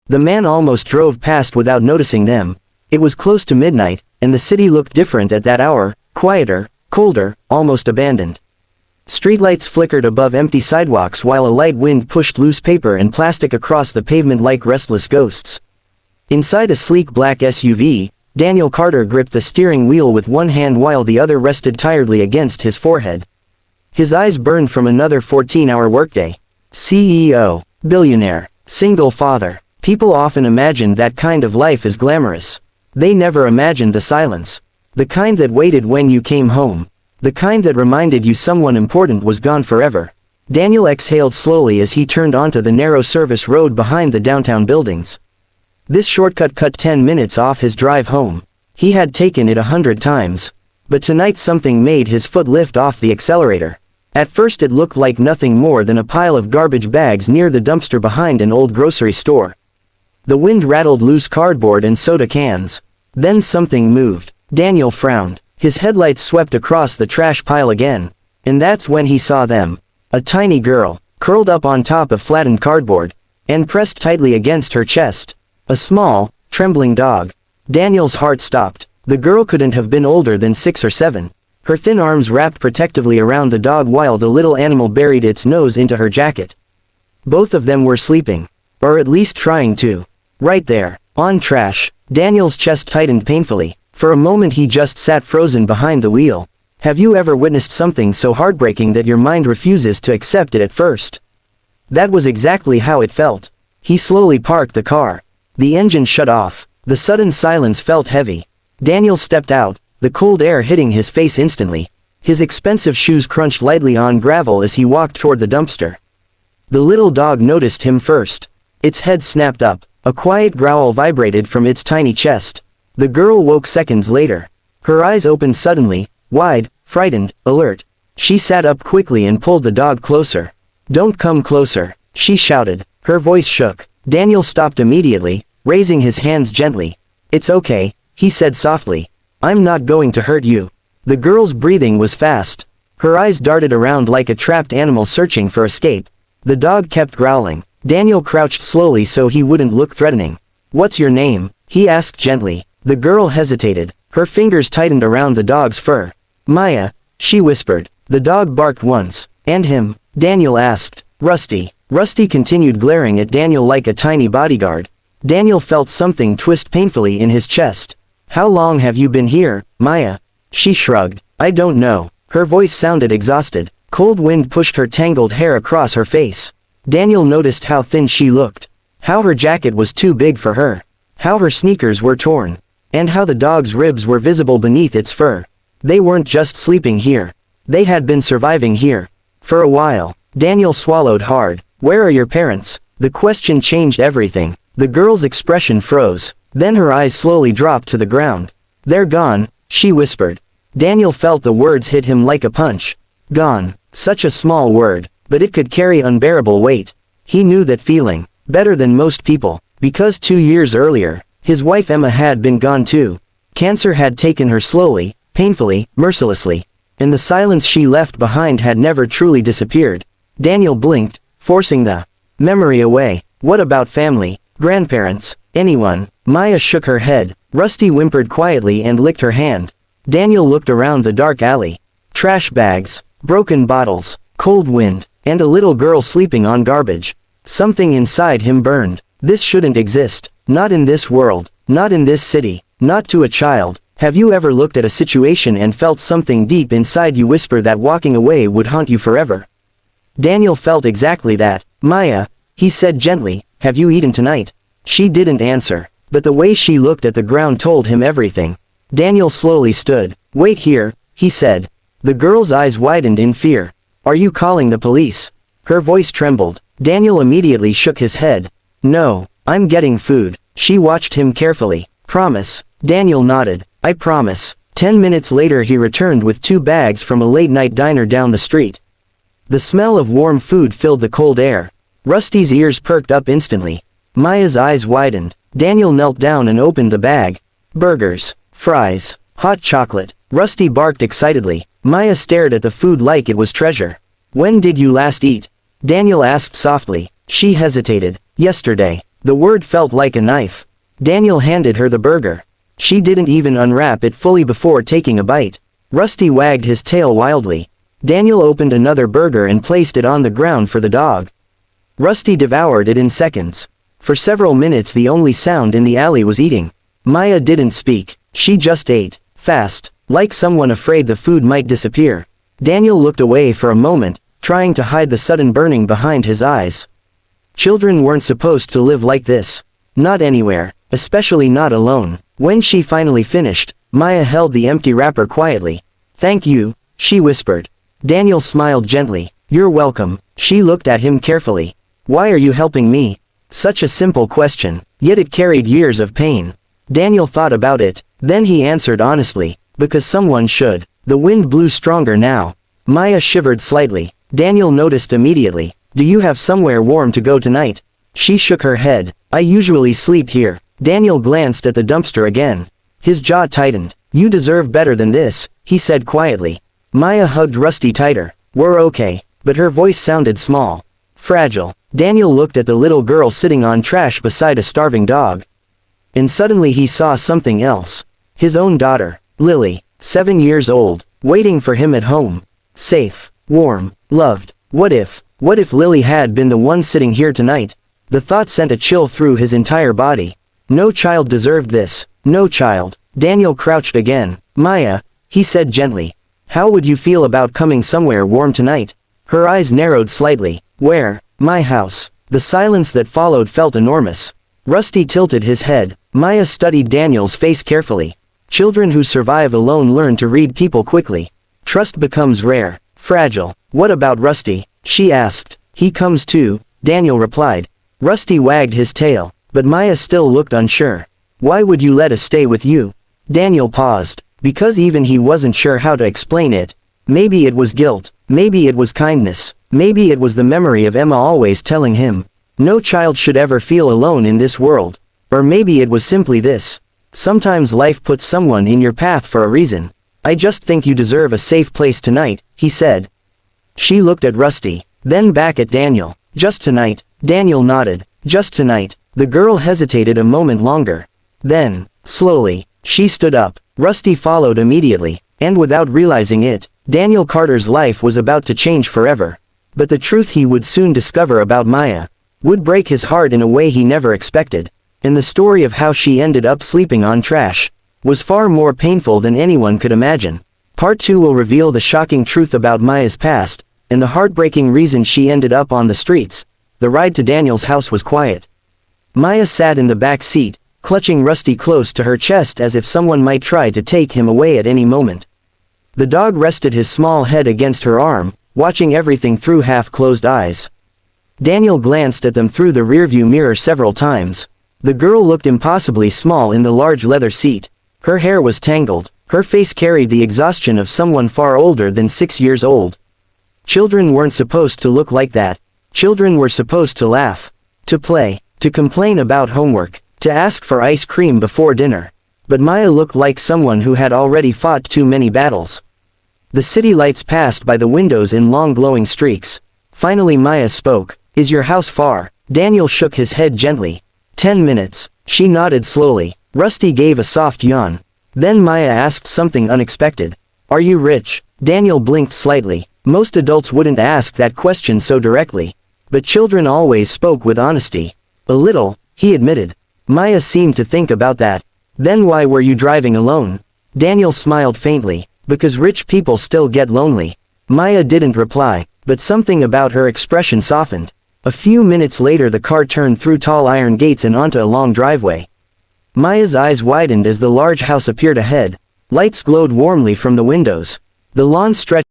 The man almost drove past without noticing them. It was close to midnight, and the city looked different at that hour, quieter, colder, almost abandoned. Streetlights flickered above empty sidewalks while a light wind pushed loose paper and plastic across the pavement like restless ghosts. Inside a sleek black SUV, Daniel Carter gripped the steering wheel with one hand while the other rested tiredly against his forehead. His eyes burned from another 14-hour workday. CEO, billionaire, single father. People often imagined that kind of life as glamorous. They never imagined the silence. The kind that waited when you came home. The kind that reminded you someone important was gone forever. Daniel exhaled slowly as he turned onto the narrow service road behind the downtown buildings. This shortcut cut 10 minutes off his drive home. He had taken it 100 times. But tonight something made his foot lift off the accelerator. At first it looked like nothing more than a pile of garbage bags near the dumpster behind an old grocery store. The wind rattled loose cardboard and soda cans. Then something moved. Daniel frowned. His headlights swept across the trash pile again. And that's when he saw them. A tiny girl, curled up on top of flattened cardboard, and pressed tightly against her chest. A small, trembling dog. Daniel's heart stopped. The girl couldn't have been older than 6 or 7. Her thin arms wrapped protectively around the dog while the little animal buried its nose into her jacket. Both of them were sleeping. Or at least trying to. Right there, on trash, Daniel's chest tightened painfully. For a moment he just sat frozen behind the wheel. Have you ever witnessed something so heartbreaking that your mind refuses to accept it at first? That was exactly how it felt. He slowly parked the car. The engine shut off. The sudden silence felt heavy. Daniel stepped out, the cold air hitting his face instantly. His expensive shoes crunched lightly on gravel as he walked toward the dumpster. The little dog noticed him first. Its head snapped up. A quiet growl vibrated from its tiny chest. The girl woke seconds later. Her eyes opened suddenly, wide, frightened, alert. She sat up quickly and pulled the dog closer. "Don't come closer," she shouted. Her voice shook. Daniel stopped immediately, raising his hands gently. "It's okay," he said softly. "I'm not going to hurt you." The girl's breathing was fast. Her eyes darted around like a trapped animal searching for escape. The dog kept growling. Daniel crouched slowly so he wouldn't look threatening. "What's your name?" he asked gently. The girl hesitated. Her fingers tightened around the dog's fur. "Maya," she whispered. The dog barked once. "And him?" Daniel asked. "Rusty." Rusty continued glaring at Daniel like a tiny bodyguard. Daniel felt something twist painfully in his chest. "How long have you been here, Maya?" She shrugged. "I don't know." Her voice sounded exhausted. Cold wind pushed her tangled hair across her face. Daniel noticed how thin she looked. How her jacket was too big for her. How her sneakers were torn. And how the dog's ribs were visible beneath its fur. They weren't just sleeping here. They had been surviving here. For a while. Daniel swallowed hard. "Where are your parents?" The question changed everything. The girl's expression froze. Then her eyes slowly dropped to the ground. "They're gone," she whispered. Daniel felt the words hit him like a punch. Gone. Such a small word, but it could carry unbearable weight. He knew that feeling, better than most people, because 2 years earlier, his wife Emma had been gone too. Cancer had taken her slowly, painfully, mercilessly. And the silence she left behind had never truly disappeared. Daniel blinked, forcing the memory away. What about family, grandparents, anyone? Maya shook her head. Rusty whimpered quietly and licked her hand. Daniel looked around the dark alley. Trash bags, broken bottles, cold wind, and a little girl sleeping on garbage. Something inside him burned. This shouldn't exist. Not in this world. Not in this city. Not to a child. Have you ever looked at a situation and felt something deep inside you whisper that walking away would haunt you forever? Daniel felt exactly that. "Maya," he said gently, "have you eaten tonight?" She didn't answer, but the way she looked at the ground told him everything. Daniel slowly stood. "Wait here," he said. The girl's eyes widened in fear. "Are you calling the police?" Her voice trembled. Daniel immediately shook his head. "No, I'm getting food." She watched him carefully. "Promise?" Daniel nodded. "I promise." 10 minutes later he returned with 2 bags from a late-night diner down the street. The smell of warm food filled the cold air. Rusty's ears perked up instantly. Maya's eyes widened. Daniel knelt down and opened the bag. Burgers, fries, hot chocolate. Rusty barked excitedly. Maya stared at the food like it was treasure. "When did you last eat?" Daniel asked softly. She hesitated. "Yesterday." The word felt like a knife. Daniel handed her the burger. She didn't even unwrap it fully before taking a bite. Rusty wagged his tail wildly. Daniel opened another burger and placed it on the ground for the dog. Rusty devoured it in seconds. For several minutes the only sound in the alley was eating. Maya didn't speak. She just ate, fast, like someone afraid the food might disappear. Daniel looked away for a moment, trying to hide the sudden burning behind his eyes. Children weren't supposed to live like this. Not anywhere, especially not alone. When she finally finished, Maya held the empty wrapper quietly. "Thank you," she whispered. Daniel smiled gently. "You're welcome." She looked at him carefully. "Why are you helping me?" Such a simple question, yet it carried years of pain. Daniel thought about it, then he answered honestly, "Because someone should." The wind blew stronger now. Maya shivered slightly. Daniel noticed immediately. "Do you have somewhere warm to go tonight?" She shook her head. "I usually sleep here." Daniel glanced at the dumpster again. His jaw tightened. "You deserve better than this," he said quietly. Maya hugged Rusty tighter. "We're okay." But her voice sounded small. Fragile. Daniel looked at the little girl sitting on trash beside a starving dog. And suddenly he saw something else. His own daughter, Lily, 7 years old, waiting for him at home. Safe, warm, loved. What if Lily had been the one sitting here tonight? The thought sent a chill through his entire body. No child deserved this. No child. Daniel crouched again. "Maya," he said gently. "How would you feel about coming somewhere warm tonight?" Her eyes narrowed slightly. "Where?" "My house." The silence that followed felt enormous. Rusty tilted his head. Maya studied Daniel's face carefully. Children who survive alone learn to read people quickly. Trust becomes rare, fragile. "What about Rusty?" she asked. "He comes too," Daniel replied. Rusty wagged his tail, but Maya still looked unsure. "Why would you let us stay with you?" Daniel paused. Because even he wasn't sure how to explain it. Maybe it was guilt. Maybe it was kindness. Maybe it was the memory of Emma always telling him, "No child should ever feel alone in this world." Or maybe it was simply this. Sometimes life puts someone in your path for a reason. "I just think you deserve a safe place tonight," he said. She looked at Rusty, then back at Daniel. "Just tonight?" Daniel nodded. "Just tonight." The girl hesitated a moment longer. Then, slowly, she stood up. Rusty followed immediately, and without realizing it, Daniel Carter's life was about to change forever. But the truth he would soon discover about Maya would break his heart in a way he never expected. And the story of how she ended up sleeping on trash was far more painful than anyone could imagine. Part 2 will reveal the shocking truth about Maya's past, and the heartbreaking reason she ended up on the streets. The ride to Daniel's house was quiet. Maya sat in the back seat, clutching Rusty close to her chest as if someone might try to take him away at any moment. The dog rested his small head against her arm, watching everything through half-closed eyes. Daniel glanced at them through the rearview mirror several times. The girl looked impossibly small in the large leather seat. Her hair was tangled. Her face carried the exhaustion of someone far older than 6 years old. Children weren't supposed to look like that. Children were supposed to laugh, to play, to complain about homework, to ask for ice cream before dinner. But Maya looked like someone who had already fought too many battles. The city lights passed by the windows in long glowing streaks. Finally Maya spoke. "Is your house far?" Daniel shook his head gently. 10 minutes. She nodded slowly. Rusty gave a soft yawn. Then Maya asked something unexpected. "Are you rich?" Daniel blinked slightly. Most adults wouldn't ask that question so directly. But children always spoke with honesty. "A little," he admitted. Maya seemed to think about that. "Then why were you driving alone?" Daniel smiled faintly. "Because rich people still get lonely." Maya didn't reply, but something about her expression softened. A few minutes later the car turned through tall iron gates and onto a long driveway. Maya's eyes widened as the large house appeared ahead. Lights glowed warmly from the windows. The lawn stretched